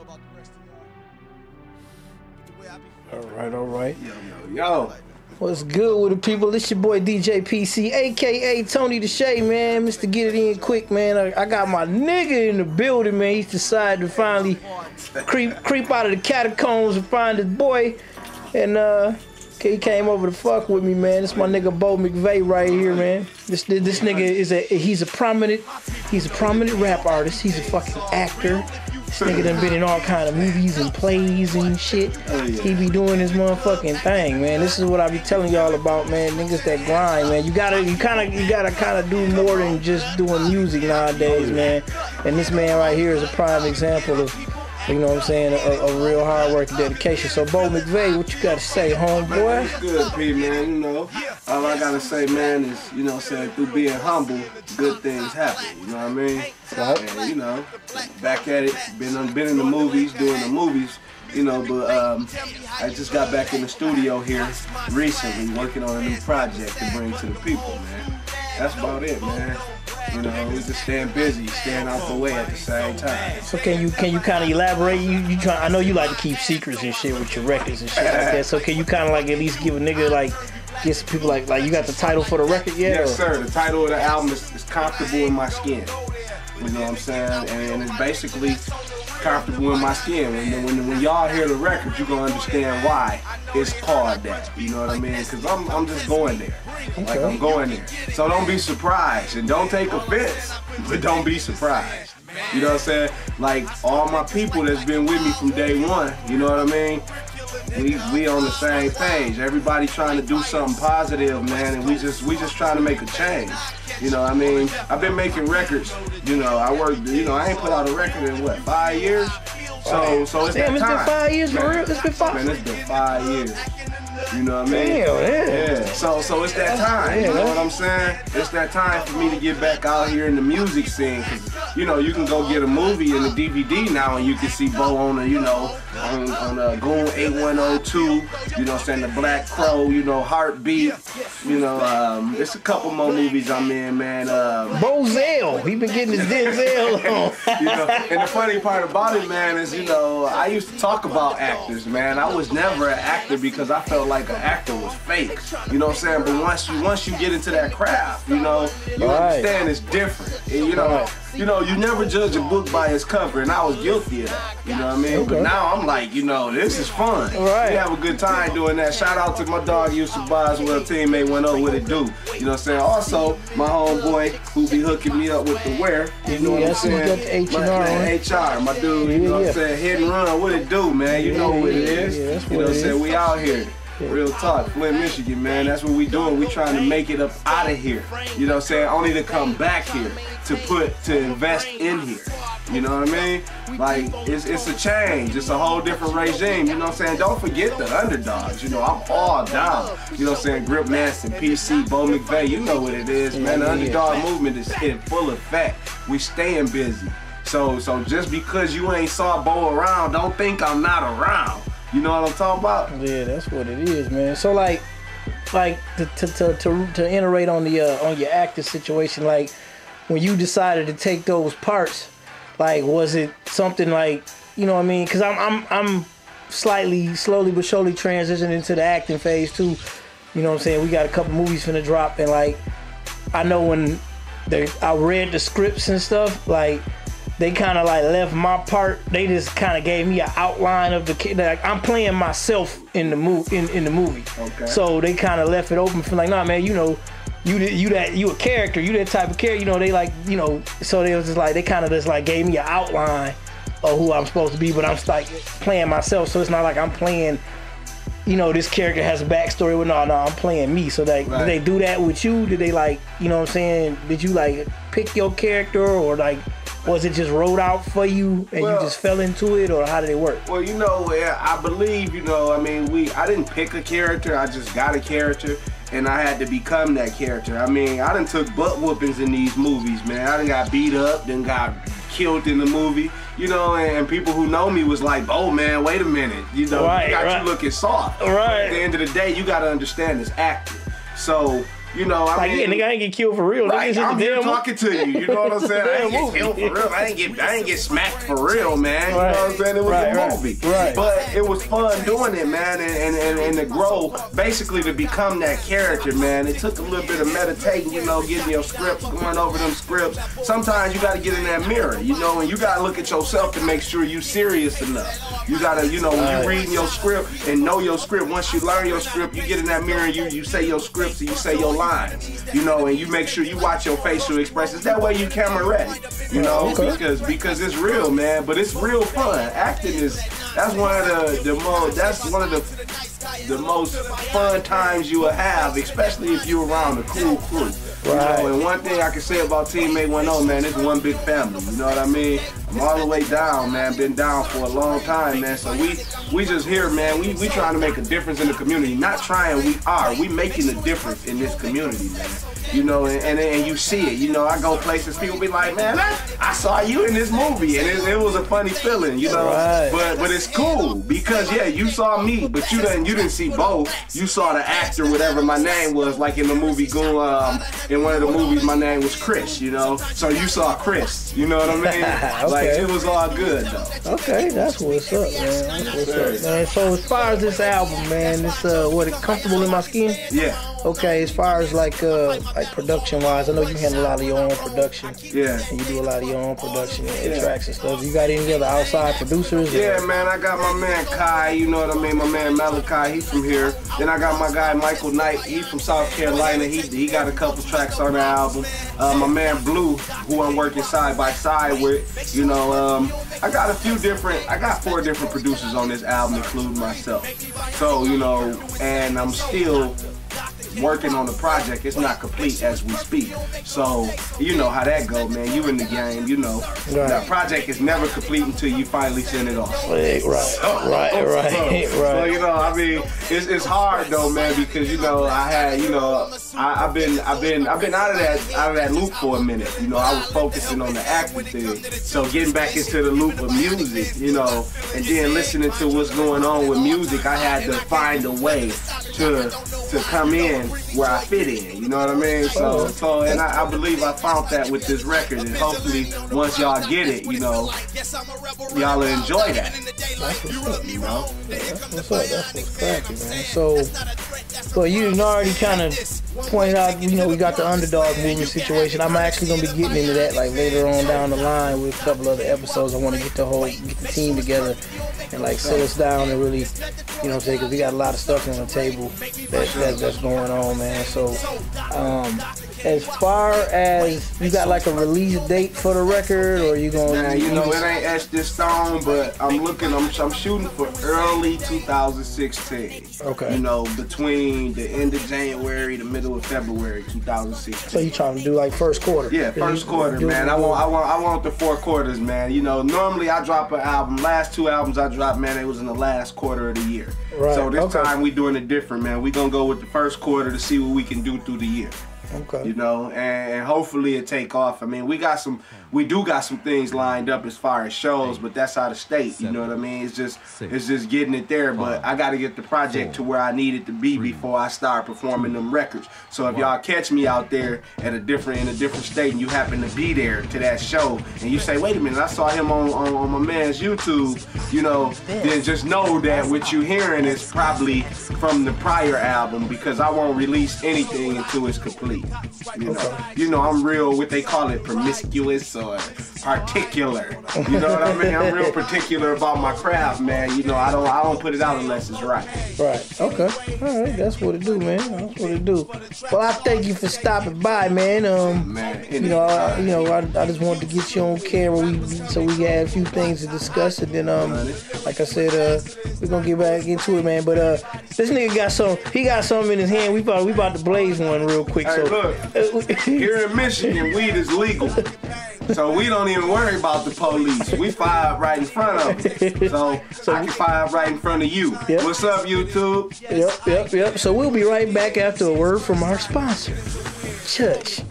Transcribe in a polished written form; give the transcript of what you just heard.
about the rest of y'all. But the way I be All right. Yo. What's good with the people? It's your boy DJ PC, aka Tony the Shay, man. Mr. Get It In Quick, man. I got my nigga in the building, man. He's decided to finally creep out of the catacombs and find his boy. And he came over to fuck with me, man. This my nigga Bo McVeigh right here, man. This nigga he's a prominent rap artist. He's a fucking actor. This nigga done been in all kind of movies and plays and shit. He be doing his motherfucking thing, man. This is what I be telling y'all about, man. Niggas that grind, man. You gotta kind of do more than just doing music nowadays, man. And this man right here is a prime example of, you know what I'm saying, a real hard work and dedication. So, Bo McVeigh, what you got to say, homeboy? It's good, P, man. You know, all I got to say, man, is, you know, saying through being humble, good things happen. You know what I mean? Right. And, you know, back at it, been in the movies, doing the movies, you know, but I just got back in the studio here recently, working on a new project to bring to the people, man. That's about it, man. You know, we just staying busy, staying out the way at the same time. So can you kind of elaborate? You try? I know you like to keep secrets and shit with your records and shit like that. So can you kind of like at least give a nigga like, get some people like you got the title for the record yet? Yes, sir. The title of the album is Comfortable in My Skin. You know what I'm saying? And it's basically comfortable in my skin. When y'all hear the record, you're gonna understand why it's called that. You know what I mean? Because I'm just going there. Like, I'm going there. So don't be surprised and don't take offense, but don't be surprised. You know what I'm saying? Like, all my people that's been with me from day one, you know what I mean? We on the same page. Everybody trying to do something positive, man, and we just trying to make a change. You know what I mean? I've been making records, you know, I ain't put out a record in what, 5 years? So it's Damn, that time. It's been 5 years, man, for real? It's been 5 Man, it's been 5 years. You know what I mean? Damn, yeah. So it's that time. You know what I'm saying? It's that time for me to get back out here in the music scene. Cause, you know, you can go get a movie and a DVD now, and you can see Bo on a, you know, on a Goon 8102. You know what I'm saying? The Black Crow. You know, Heartbeat. You know, there's a couple more movies I'm in, man. Bozell, he been getting his Denzel on. You know, and the funny part about it, man, is, you know, I used to talk about actors, man. I was never an actor because I felt like an actor was fake. You know what I'm saying? But once you get into that craft, you know, you understand it's different. And, you know, you never judge a book by its cover, and I was guilty of that. You know what I mean? Okay. But now I'm like, you know, this is fun. Right. We have a good time doing that. Shout out to my dog Yusuf Boswell, teammate, went up with it do. You know what I'm saying? Also, my homeboy who be hooking me up with the wear. You know what I'm saying? HR, my dude, you know what I'm saying? Hit and run, what it do, man? You know what it is. Yeah, that's you know what I'm saying? We out here. Real talk, Flint, Michigan, man. That's what we doing. We trying to make it up out of here. You know what I'm saying? Only to come back here to invest in here. You know what I mean? Like, it's a change. It's a whole different regime. You know what I'm saying? Don't forget the underdogs. You know, I'm all down. You know what I'm saying? Grip Manson, PC, Bo McVeigh. You know what it is, man. The underdog movement is in full effect. We staying busy. So just because you ain't saw Bo around, don't think I'm not around. You know what I'm talking about? Yeah, that's what it is, man. So like to iterate on your acting situation, like when you decided to take those parts, like was it something like, you know what I mean? Because I'm slowly but surely transitioning into the acting phase too. You know what I'm saying? We got a couple movies finna drop, and like I know when I read the scripts and stuff, like they kind of like left my part. They just kind of gave me an outline of the kid. Like I'm playing myself in the movie. In the movie. Okay. So they kind of left it open for like, nah, man, you know, you a character. You that type of character. You know, they like, you know. So they was just like, they kind of just like gave me an outline of who I'm supposed to be, but I'm like playing myself. So it's not like I'm playing, you know, this character has a backstory. Well, no, I'm playing me. So like, Did they do that with you? Did they like, you know what I'm saying? Did you like pick your character, or like, was it just wrote out for you and you just fell into it, or how did it work? Well, you know, I believe, you know, I mean, I didn't pick a character, I just got a character, and I had to become that character. I mean, I done took butt whoopings in these movies, man. I done got beat up, then got killed in the movie, you know, and people who know me was like, oh man, wait a minute, you know, you got you looking soft. Right. At the end of the day, you gotta understand it's acting. So You know, I mean, yeah, nigga, I ain't get killed for real. Right, I'm here talking to you. You know what I'm saying? I ain't get killed for real. I ain't get smacked for real, man. You know what I'm saying? It was a movie. Right. But it was fun doing it, man, and to grow, basically to become that character, man. It took a little bit of meditating, you know, getting your scripts, going over them scripts. Sometimes you got to get in that mirror, you know, and you got to look at yourself to make sure you serious enough. You got to, you know, when you reading your script and know your script, once you learn your script, you get in that mirror and you say your scripts and you say your lines, you know, and you make sure you watch your facial expressions. That way you camera ready, you know, because it's real, man. But it's real fun. Acting that's one of the most fun times you will have, especially if you're around a cool crew. You know, and one thing I can say about Teammate 1-0, man, it's one big family. You know what I mean? I'm all the way down, man. Been down for a long time, man. So we just here, man. We trying to make a difference in the community. Not trying, we are. We making a difference in this community, man. You know, and you see it. You know, I go places, people be like, man, I saw you in this movie, and it was a funny feeling, you know. But it's cool because yeah, you saw me, but you didn't see both. You saw the actor, whatever my name was, like in the movie in one of the movies, my name was Chris, you know. So you saw Chris, you know what I mean? Like it was all good though. Okay, that's what's up, man. That's what's up, man. So as far as this album, man, it's Comfortable in My Skin? Yeah. Okay, as far as like production wise, I know you handle a lot of your own production. Yeah. And you do a lot of your own production and tracks and stuff. You got any other outside producers? Yeah, man, I got my man Kai, you know what I mean? My man Malachi, he's from here. Then I got my guy Michael Knight, he's from South Carolina. He got a couple tracks on the album. My man Blue, who I'm working side by side with, you know, I got 4 different producers on this album, including myself. So, you know, and I'm still working on the project. It's not complete as we speak. So, you know how that go, man. You in the game, you know. That project is never complete until you finally send it off. Right. So, you know, I mean, it's hard though, man, because you know, I had, you know, I've been out of that loop for a minute. You know, I was focusing on the acting thing. So getting back into the loop of music, you know, and then listening to what's going on with music, I had to find a way to come in where I fit in, you know what I mean? So and I believe I found that with this record, and hopefully once y'all get it, you know, y'all will enjoy that. That's what's up, you know? That's what's up. That's what's cracking, man. So you already kind of pointed out, you know, we got the Underdog movement situation. I'm actually gonna be getting into that like later on down the line with a couple other episodes. I want to get the team together and like sit us down and really, you know what I'm saying, because we got a lot of stuff on the table that's going on, man. So as far as you got like a release date for the record, or you gonna? Man, you know, it ain't etched in stone, but I'm shooting for early 2016. Okay. You know, between the end of January to middle of February 2016. So you trying to do like first quarter? Yeah, first quarter, man. I want the 4 quarters, man. You know, normally I drop an album. Last 2 albums I dropped, man, it was in the last quarter of the year. Right. So this time we doing it different, man. We gonna go with the first quarter to see what we can do through the year. Okay. You know, and hopefully it take off. I mean, we do got some things lined up as far as shows, but that's out of state. You know what I mean? It's just getting it there. But I got to get the project to where I need it to be before I start performing them records. So if y'all catch me out there in a different state and you happen to be there to that show and you say, wait a minute, I saw him on my man's YouTube, you know, then just know that what you hearing is probably from the prior album, because I won't release anything until it's complete. You know, I'm real, what they call it, promiscuous or particular. You know what I mean? I'm real particular about my craft, man. You know, I don't put it out unless it's right. Right. Okay. All right. That's what it do, man. That's what it do. Well, I thank you for stopping by, man. I just wanted to get you on camera so we had a few things to discuss, and then like I said, we're gonna get back into it, man. But this nigga got something in his hand. We about to blaze one real quick. Hey, look, here in Michigan, weed is legal. So we don't even worry about the police. We fire up right in front of them. So I can fire up right in front of you. Yep. What's up, YouTube? Yep. So we'll be right back after a word from our sponsor, Church.